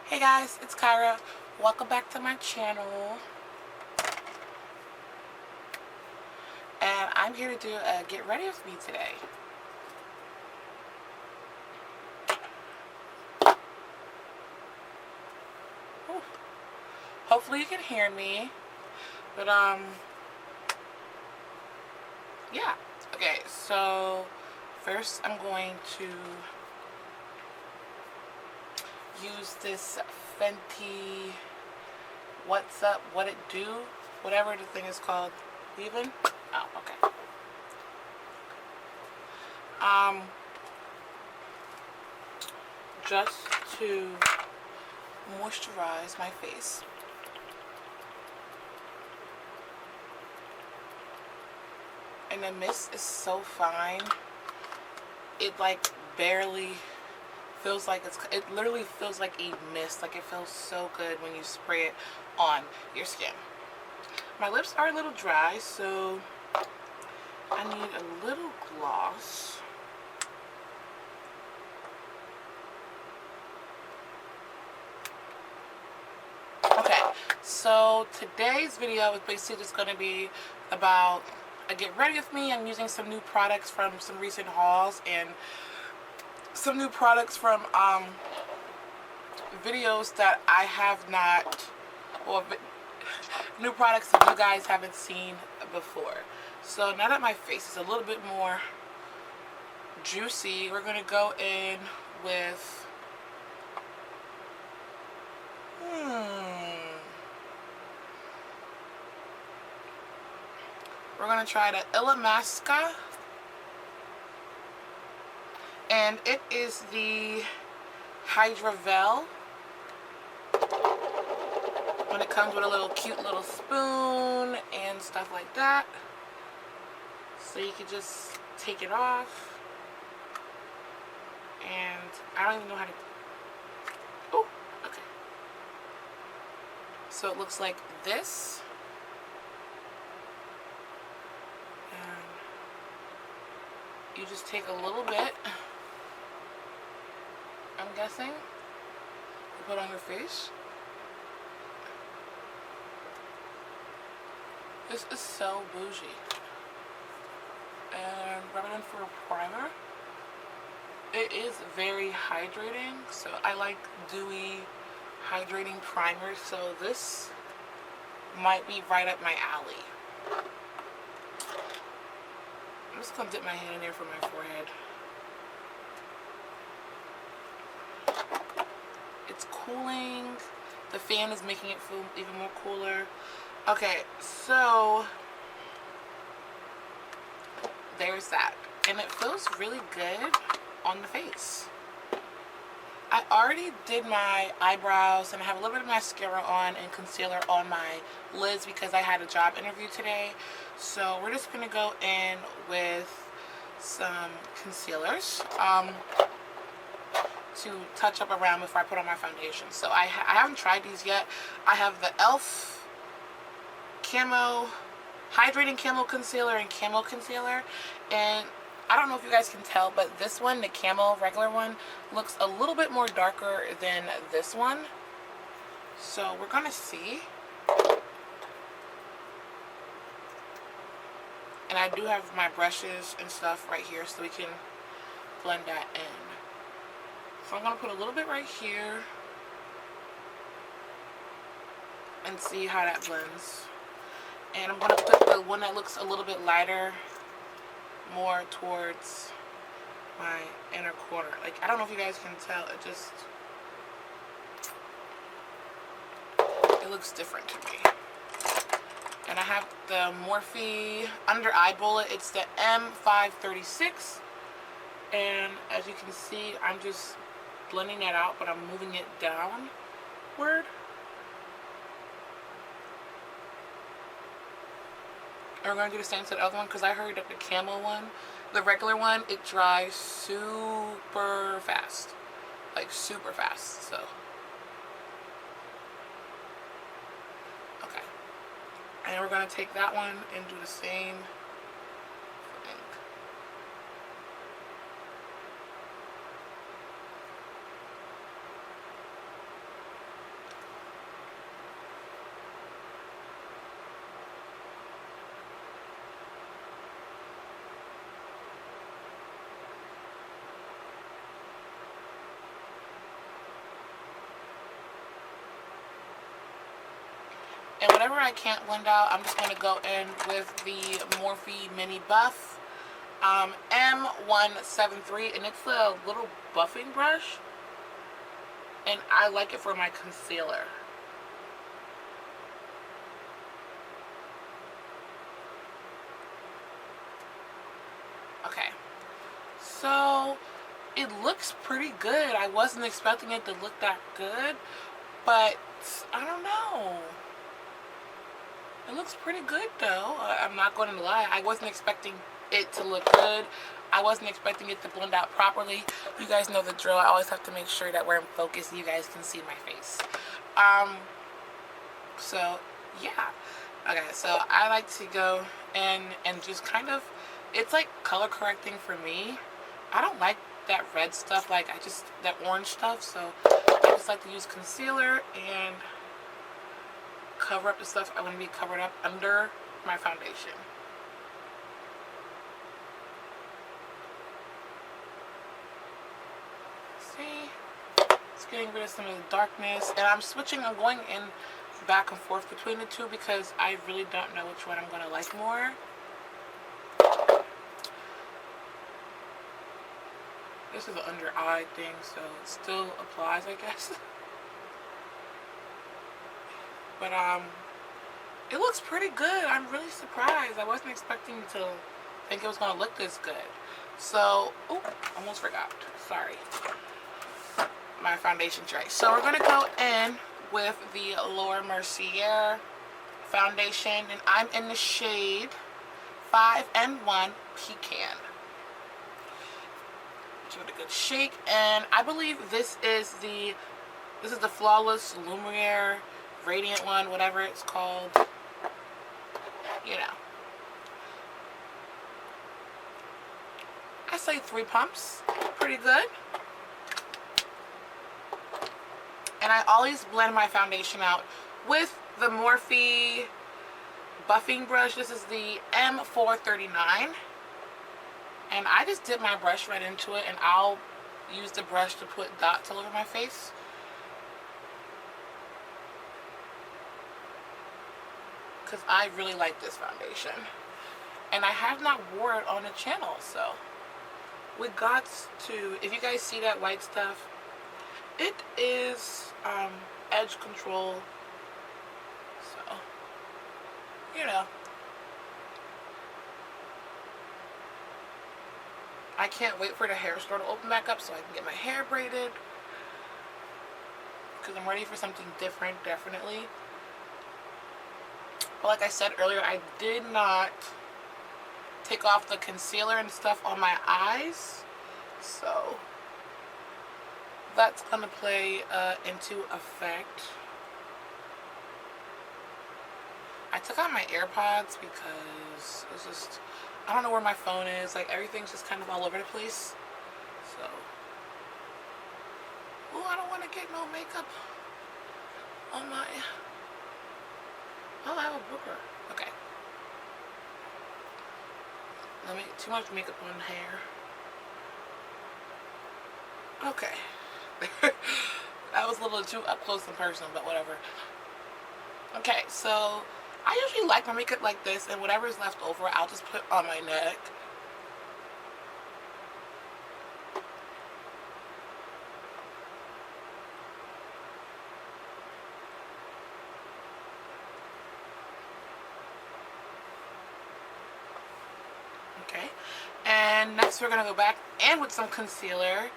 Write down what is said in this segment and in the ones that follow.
Hey guys, it's Kyra. Welcome back to my channel. And I'm here to do a get ready with me today. Whew. Hopefully you can hear me. But yeah. Okay, so first I'm going to use this Fenty What's Up, What It Do, whatever the thing is called. Leave-in? Oh, okay. Just to moisturize my face. And the mist is so fine. It like barely feels like it literally feels like a mist. Like it feels so good when you spray it on your skin. My lips are a little dry, so I need a little gloss. Okay, so today's video is basically just going to be about a get ready with me. I'm using some new products from some recent hauls and some new products from videos that I have not, or new products that you guys haven't seen before. So now that my face is a little bit more juicy, we're going to go in with we're going to try the Illamasqua, and it is the Hydrovel. And it comes with a little cute little spoon and stuff like that. So you can just take it off. And I don't even know how to... Oh, okay. So it looks like this. And you just take a little bit, I'm guessing, to put on your face. This is so bougie. And rub it in for a primer. It is very hydrating, so I like dewy hydrating primers, so this might be right up my alley. I'm just gonna dip my hand in there for my forehead. It's cooling. The fan is making it feel even more cooler. Okay, so there's that. And it feels really good on the face. I already did my eyebrows and I have a little bit of mascara on and concealer on my lids because I had a job interview today. So we're just gonna go in with some concealers to touch up around before I put on my foundation. So I haven't tried these yet. I have the e.l.f. Camo Hydrating Camo Concealer and Camo Concealer, and I don't know if you guys can tell, but this one, the Camo regular one, looks a little bit more darker than this one. So we're gonna see. And I do have my brushes and stuff right here so we can blend that in. So I'm gonna put a little bit right here and see how that blends. And I'm going to put the one that looks a little bit lighter more towards my inner corner. Like, I don't know if you guys can tell. It looks different to me. And I have the Morphe Under Eye Bullet. It's the M536. And as you can see, I'm just blending that out, but I'm moving it downward. And we're going to do the same to the other one because I heard that the Camo one, the regular one, it dries super fast. Like super fast. So, okay. And we're going to take that one and do the same thing. And whatever I can't blend out, I'm just going to go in with the Morphe Mini Buff M173, and it's a little buffing brush, and I like it for my concealer. Okay, so it looks pretty good. I wasn't expecting it to look that good, but I don't know. It looks pretty good though. I'm not going to lie. I wasn't expecting it to look good. I wasn't expecting it to blend out properly. You guys know the drill. I always have to make sure that we're in focus and you guys can see my face. So yeah. Okay, so I like to go in and just kind of, it's like color correcting for me. I don't like that red stuff, like that orange stuff, so I just like to use concealer and cover up the stuff I want to be covered up under my foundation. See, it's getting rid of some of the darkness, and I'm going in back and forth between the two because I really don't know which one I'm going to like more. This is an under eye thing, so it still applies, I guess. But it looks pretty good. I'm really surprised. I wasn't expecting to think it was going to look this good. So, oh, almost forgot. Sorry. My foundation tray. So we're going to go in with the Laura Mercier foundation, and I'm in the shade 5N1 Pecan. Give it a good shake, and I believe this is the Flawless Lumiere Radiant one, whatever it's called. You know. I say 3 pumps. Pretty good. And I always blend my foundation out with the Morphe buffing brush. This is the M439. And I just dip my brush right into it, and I'll use the brush to put dots all over my face. Because I really like this foundation. And I have not worn it on the channel, so we got to, if you guys see that white stuff, it is edge control. So, you know. I can't wait for the hair store to open back up so I can get my hair braided. Because I'm ready for something different, definitely. But like I said earlier, I did not take off the concealer and stuff on my eyes. So that's going to play into effect. I took out my AirPods because it's just, I don't know where my phone is. Like, everything's just kind of all over the place. So, oh, I don't want to get no makeup on my, oh, I have a booger. Okay. Too much makeup on hair. Okay. That was a little too up close and personal, but whatever. Okay, so I usually like my makeup like this, and whatever is left over, I'll just put on my neck. Okay, and next we're going to go back in with some concealer,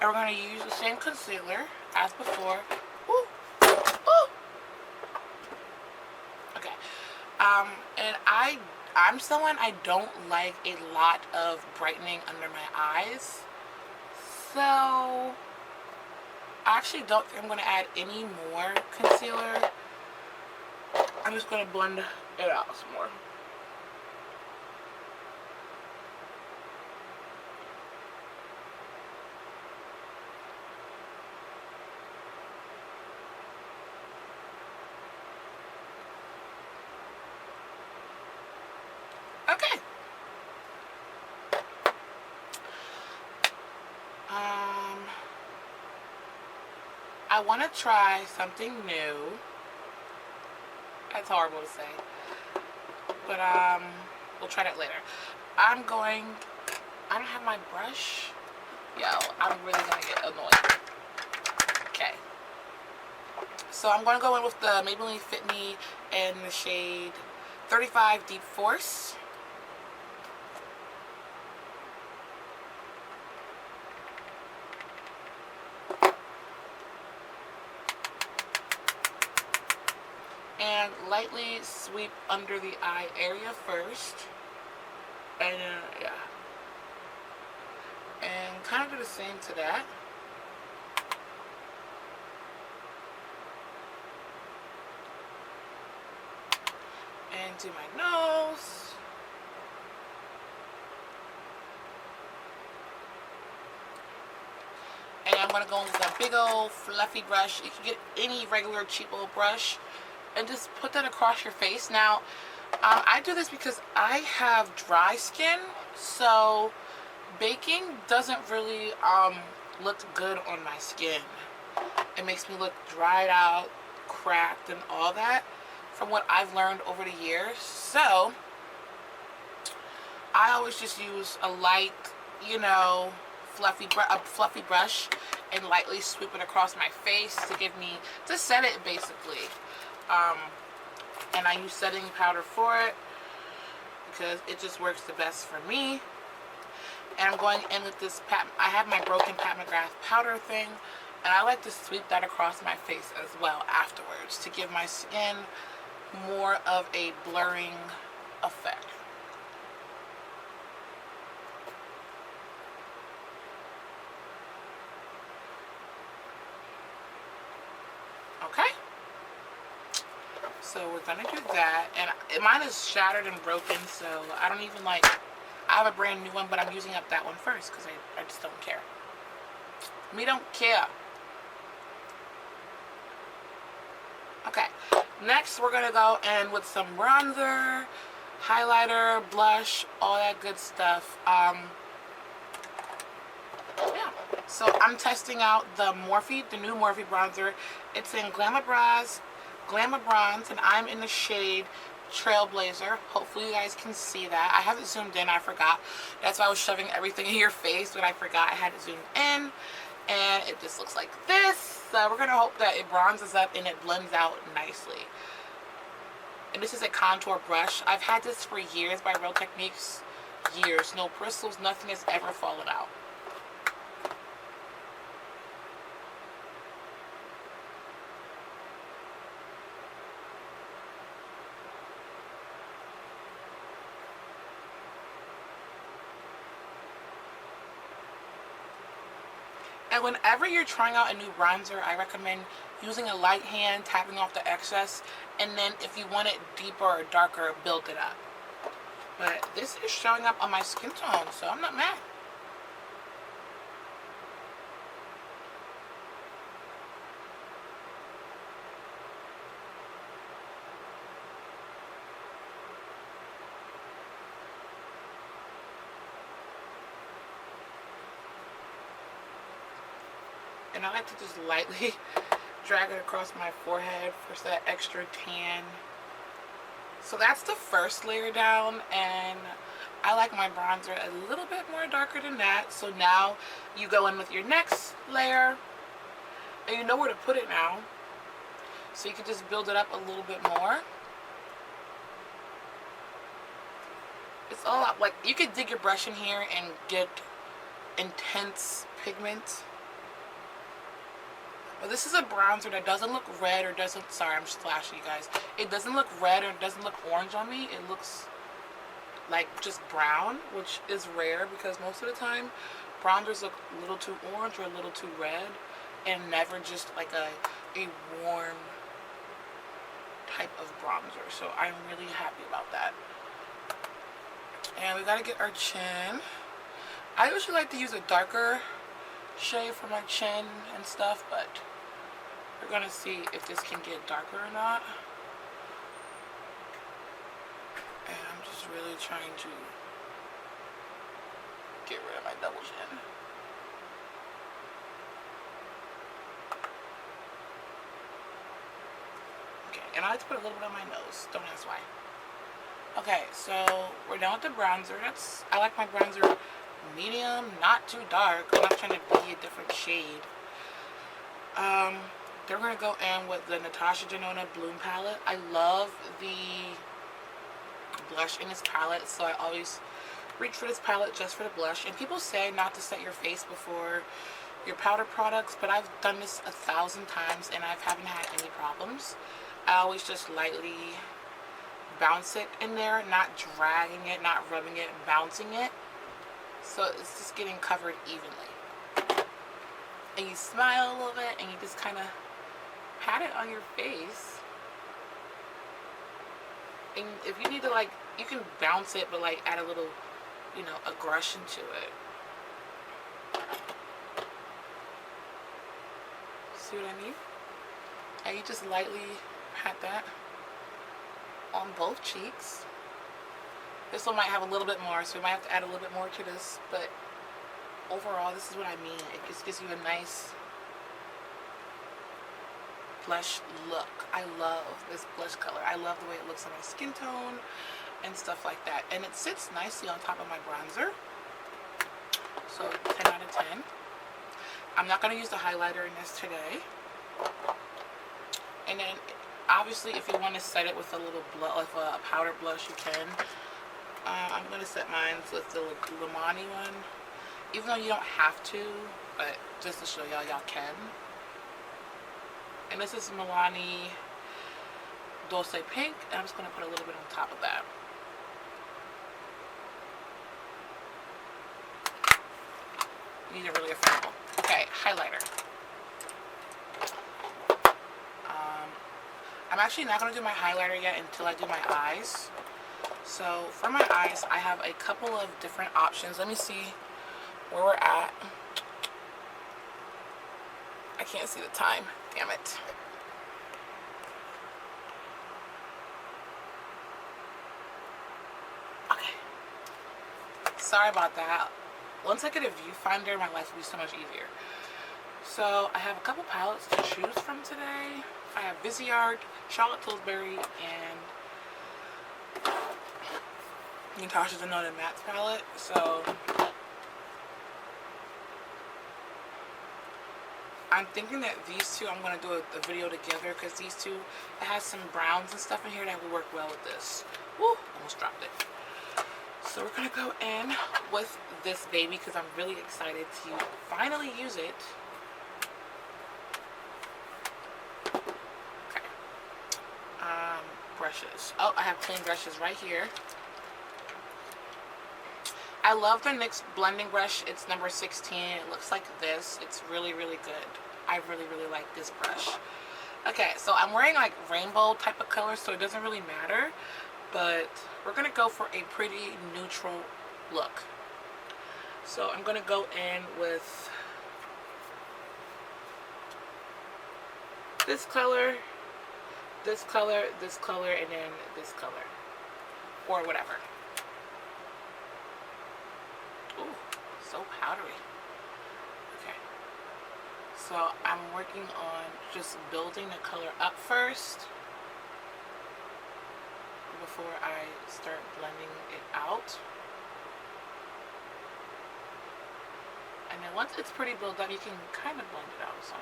and we're going to use the same concealer as before. Ooh. Ooh. Okay, and I'm someone, I don't like a lot of brightening under my eyes, so I actually don't think I'm going to add any more concealer. I'm just going to blend it out some more. Okay. I want to try something new, That's horrible to say. But we'll try that later. I don't have my brush. Yo, I'm really gonna get annoyed. Okay. So I'm gonna go in with the Maybelline Fit Me in the shade 35 Deep Force. And lightly sweep under the eye area first. And yeah. And kind of do the same to that. And do my nose. And I'm going to go in with a big old fluffy brush. You can get any regular cheap old brush and just put that across your face. Now, I do this because I have dry skin, so baking doesn't really look good on my skin. It makes me look dried out, cracked, and all that from what I've learned over the years. So I always just use a light, you know, fluffy brush and lightly sweep it across my face to set it basically. And I use setting powder for it because it just works the best for me. And I'm going in with this I have my broken Pat McGrath powder thing, and I like to sweep that across my face as well afterwards to give my skin more of a blurring effect. Okay? So we're gonna do that, and mine is shattered and broken, so I don't even I have a brand new one, but I'm using up that one first because I just don't care. Me don't care. Okay, next we're gonna go in with some bronzer, highlighter, blush, all that good stuff. Yeah. So I'm testing out the new Morphe bronzer. It's in Glamour Bronze, and I'm in the shade Trailblazer. Hopefully you guys can see that. I haven't zoomed in, I forgot. That's why I was shoving everything in your face, but I forgot I had to zoom in. And it just looks like this. So we're gonna hope that it bronzes up and it blends out nicely. And this is a contour brush. I've had this for years by Real Techniques. Years. No bristles, nothing has ever fallen out. And whenever you're trying out a new bronzer, I recommend using a light hand, tapping off the excess, and then if you want it deeper or darker, build it up. But this is showing up on my skin tone, so I'm not mad. And I like to just lightly drag it across my forehead for that extra tan. So that's the first layer down, and I like my bronzer a little bit more darker than that. So now you go in with your next layer, and you know where to put it now. So you can just build it up a little bit more. It's all up, like you could dig your brush in here and get intense pigment. But this is a bronzer that doesn't look red or doesn't, sorry, I'm just flashing you guys. It doesn't look red or it doesn't look orange on me. It looks like just brown, which is rare because most of the time bronzers look a little too orange or a little too red, and never just like a warm type of bronzer. So I'm really happy about that. And we gotta get our chin. I usually like to use a darker shade for my chin and stuff, but we're gonna see if this can get darker or not. And I'm just really trying to get rid of my double chin. Okay. And I like to put a little bit on my nose. Don't ask why. Okay, so we're done with the bronzer. I like my bronzer medium, not too dark. I'm not trying to be a different shade. They're gonna go in with the Natasha Denona Bloom palette. I love the blush in this palette, so I always reach for this palette just for the blush. And people say not to set your face before your powder products, but I've done this 1,000 times and I haven't had any problems. I always just lightly bounce it in there, not dragging it, not rubbing it, bouncing it. So it's just getting covered evenly. And you smile a little bit and you just kind of pat it on your face. And if you need to, like, you can bounce it, but like add a little, you know, aggression to it. See what I mean? And you just lightly pat that on both cheeks. This one might have a little bit more, so we might have to add a little bit more to this, but overall, this is what I mean. It just gives you a nice blush look. I love this blush color. I love the way it looks on my skin tone and stuff like that. And it sits nicely on top of my bronzer. So 10 out of 10. I'm not going to use the highlighter in this today. And then obviously if you want to set it with a little a powder blush, you can. I'm going to set mine with the Limani one. Even though you don't have to, but just to show y'all, y'all can. And this is Milani Dulce Pink, and I'm just going to put a little bit on top of that. These are really affordable. Okay, highlighter. I'm actually not going to do my highlighter yet until I do my eyes. So for my eyes, I have a couple of different options. Let me see where we're at. I can't see the time. Damn it. Okay. Sorry about that. Once I get a viewfinder, my life will be so much easier. So I have a couple palettes to choose from today. I have Viseart, Charlotte Tilbury, and Natasha Denona Matte palette. So I'm thinking that these two, I'm going to do a video together, because these two, it has some browns and stuff in here that will work well with this. Woo, almost dropped it. So we're going to go in with this baby because I'm really excited to finally use it. Okay. Brushes. Oh, I have 10 brushes right here. I love the NYX blending brush. It's number 16. It looks like this. It's really, really good. I really, really like this brush. Okay, so I'm wearing like rainbow type of color, so it doesn't really matter. But we're going to go for a pretty neutral look. So I'm going to go in with this color, this color, this color, and then this color. Or whatever. Ooh, so powdery. Okay. So I'm working on just building the color up first before I start blending it out. And then once it's pretty built up, you can kind of blend it out some.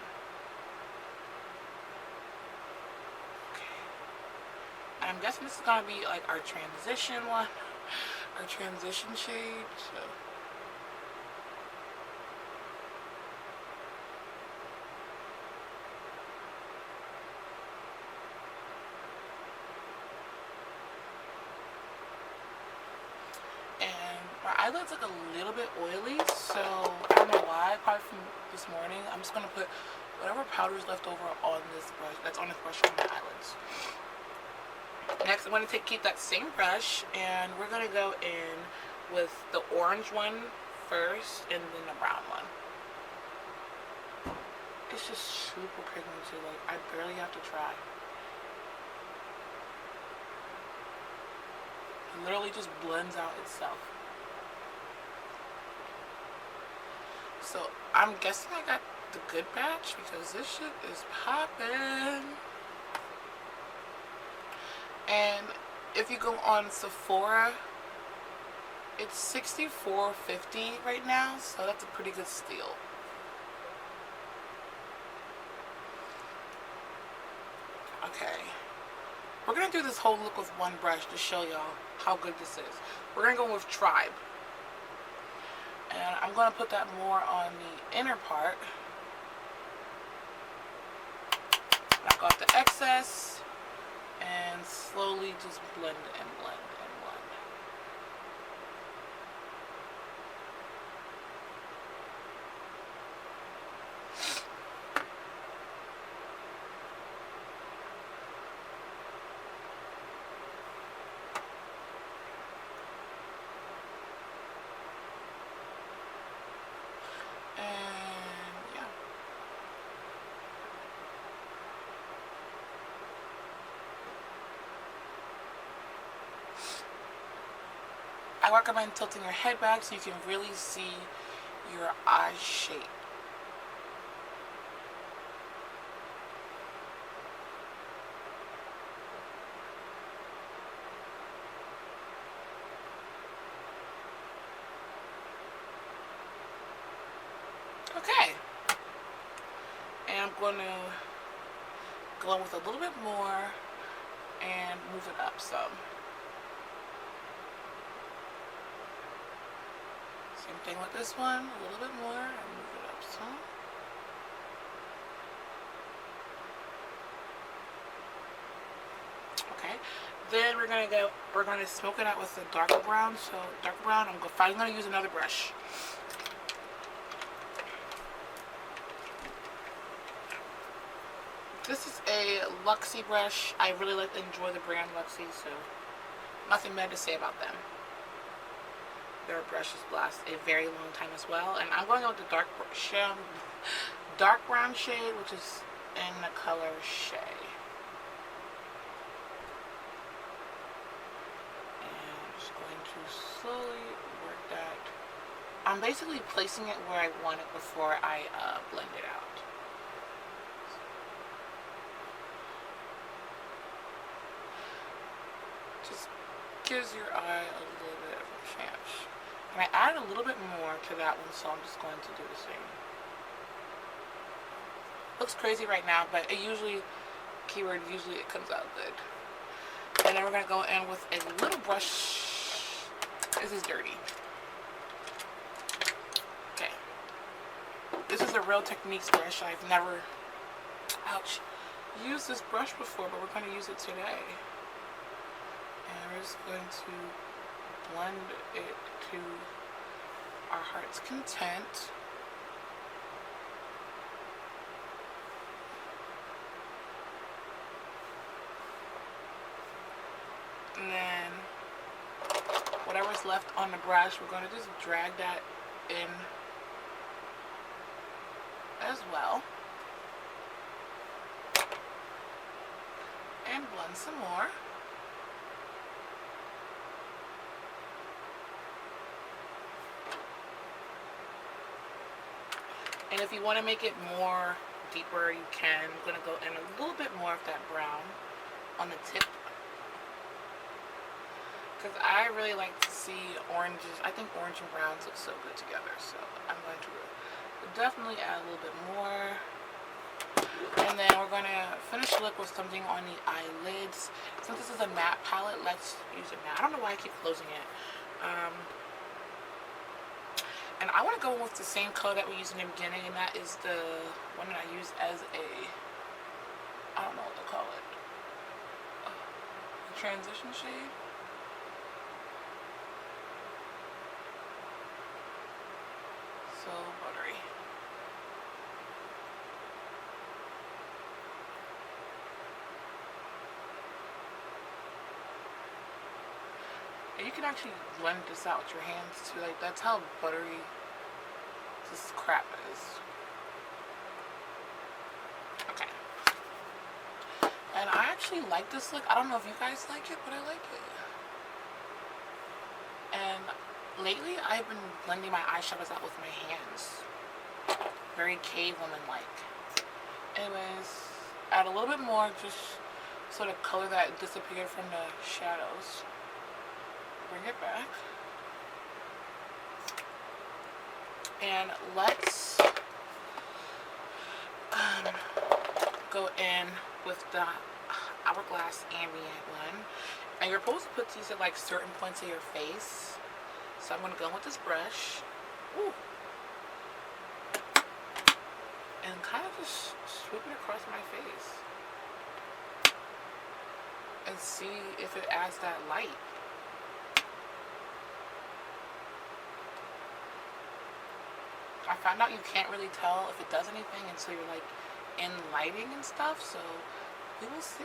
Okay. And I'm guessing this is going to be like our transition one, our transition shade. So. My eyelids look a little bit oily, so I don't know why, probably from this morning. I'm just going to put whatever powder is left over on this brush, that's on this brush on my eyelids. Next, I'm going to keep that same brush, and we're going to go in with the orange one first, and then the brown one. It's just super pigmented, like I barely have to try. It literally just blends out itself. So I'm guessing I got the good batch because this shit is popping. if you go on Sephora, it's $64.50 right now, so that's a pretty good steal. Okay, we're gonna do this whole look with one brush to show y'all how good this is. We're gonna go with Tribe, and I'm gonna put that more on the inner part. Knock off the excess and slowly just blend and blend and blend. I recommend tilting your head back so you can really see your eye shape. Okay. And I'm going to go in with a little bit more and move it up some. Same thing with this one, a little bit more, and move it up some. Okay, then we're gonna smoke it out with the darker brown. So darker brown, I'm finally gonna use another brush. This is a Luxie brush. I really like to enjoy the brand Luxie, so nothing bad to say about them. Their brushes last a very long time as well. And I'm going out with the dark brown shade, which is in the color Shea. And I'm just going to slowly work that. I'm basically placing it where I want it before I blend it out. Just gives your eye a little bit of a chance. And I added a little bit more to that one, so I'm just going to do the same. Looks crazy right now, but it usually it comes out good. And then we're going to go in with a little brush. This is dirty. Okay. This is a Real Techniques brush. I've never, used this brush before, but we're going to use it today. And we're just going to blend it to our heart's content. And then whatever's left on the brush, we're going to just drag that in as well. And blend some more. And if you want to make it more deeper, you can. I'm going to go in a little bit more of that brown on the tip. Because I really like to see oranges. I think orange and browns look so good together. So I'm going to definitely add a little bit more. And then we're going to finish the look with something on the eyelids. Since this is a matte palette, let's use it matte. I don't know why I keep closing it. And I want to go with the same color that we used in the beginning, and that is the one that I use as a, I don't know what to call it, a transition shade. So buttery. And you can actually blend this out with your hands too. Like, that's how buttery this crap is. Okay. And I actually like this look. I don't know if you guys like it, but I like it. And lately, I've been blending my eyeshadows out with my hands. Very cave woman-like. Anyways, add a little bit more just So the color that disappeared from the shadows, bring it back. And let's go in with the Hourglass Ambient one. And you're supposed to put these at like certain points of your face. So I'm going to go with this brush. Ooh. And kind of just swoop it across my face. And see if it adds that light. I found out you can't really tell if it does anything until you're like in lighting and stuff, so we will see.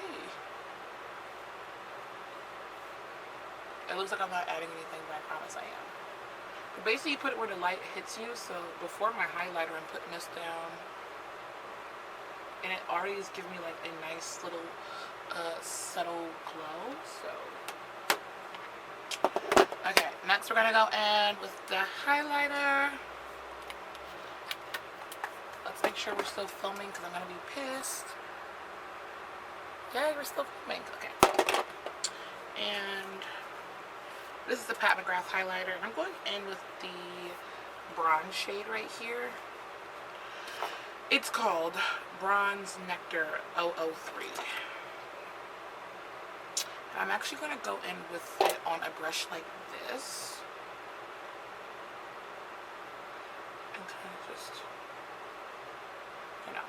It looks like I'm not adding anything, but I promise I am. But basically you put it where the light hits you, so before my highlighter I'm putting this down, and it already is giving me like a nice little subtle glow, so. Okay, next we're gonna go in with the highlighter. Let's make sure we're still filming because I'm gonna be pissed. Yeah, we're still filming. Okay. And this is the Pat McGrath highlighter. I'm going in with the bronze shade right here. It's called Bronze Nectar 003. I'm actually going to go in with it on a brush like this. And kind of just, you know.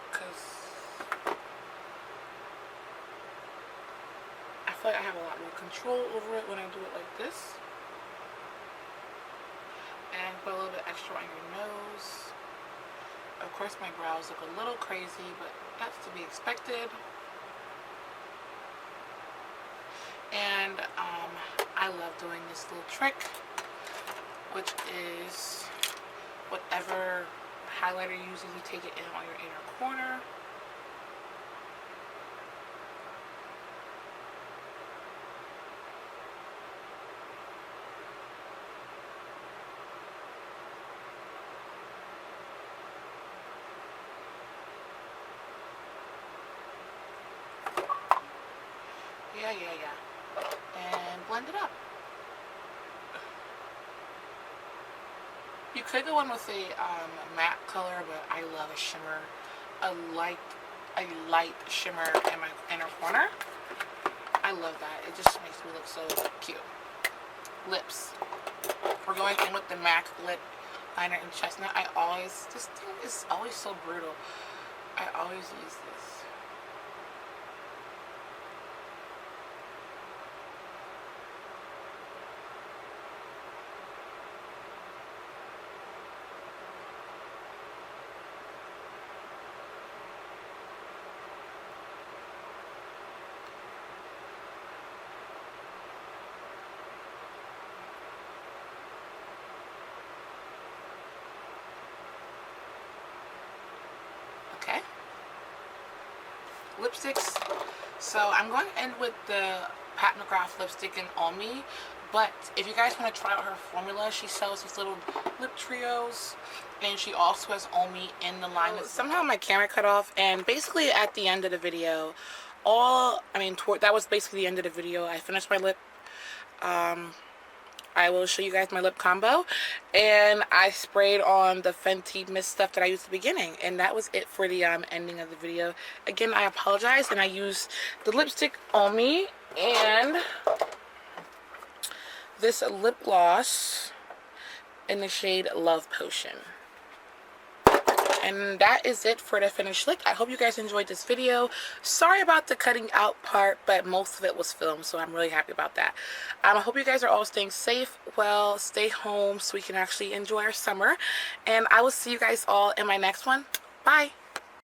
Because I feel like I have a lot more control over it when I do it like this. And put a little bit extra on your nose. Of course my brows look a little crazy, but that's to be expected. And I love doing this little trick, which is whatever highlighter you're using, you take it in on your inner corner. Yeah. And blend it up. You could go in with a matte color, but I love a shimmer, a light shimmer in my inner corner. I love that. It just makes me look so cute. Lips. We're going in with the MAC lip liner in Chestnut. This thing is always so brutal. I always use this. Okay. Lipsticks. So I'm going to end with the Pat McGrath lipstick in All Me. But if you guys want to try out her formula, she sells these little lip trios. And she also has All Me in the line. Somehow my camera cut off. And basically at the end of the video, that was basically the end of the video. I finished my lip. I will show you guys my lip combo, and I sprayed on the Fenty Mist stuff that I used at the beginning, and that was it for the ending of the video. Again, I apologize, and I used the lipstick on me and this lip gloss in the shade Love Potion. And that is it for the finished look. I hope you guys enjoyed this video. Sorry about the cutting out part, but most of it was filmed, so I'm really happy about that. I hope you guys are all staying safe, well, stay home so we can actually enjoy our summer. And I will see you guys all in my next one. Bye.